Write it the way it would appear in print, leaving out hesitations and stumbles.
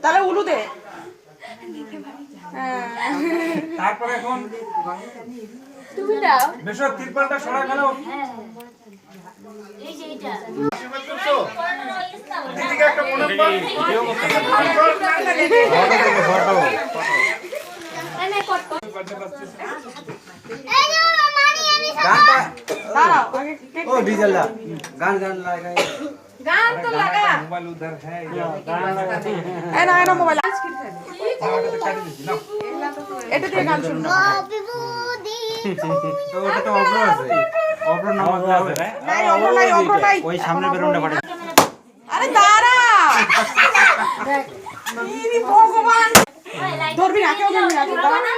তাহলে উলু দে। তারপরে এখন তুমি দাও বেশক তিরপালটা সরা গেল। এই যে এটা আশীর্বাদ করছো দিদিকে একটা প্রণাম কর। এনে কট কট গানটা দাঁড়াও আগে ও ডিজেল দা গান গান লাগাই গান তো লাগা। মোবাইল উধার হ্যাঁ এই না মোবাইল ওটাতে কাটি দিছি নাও। এটা দিয়ে গান শুনবো। তো ওটা তো অব্র আছে অব্র নামাজ হবে নাই অগ্র নাই ওই সামনে বেরোনটা পাঠাই আরে দাঁড়া ইনি ভগবান ধরবি না কেউ ধরবি না দাঁড়া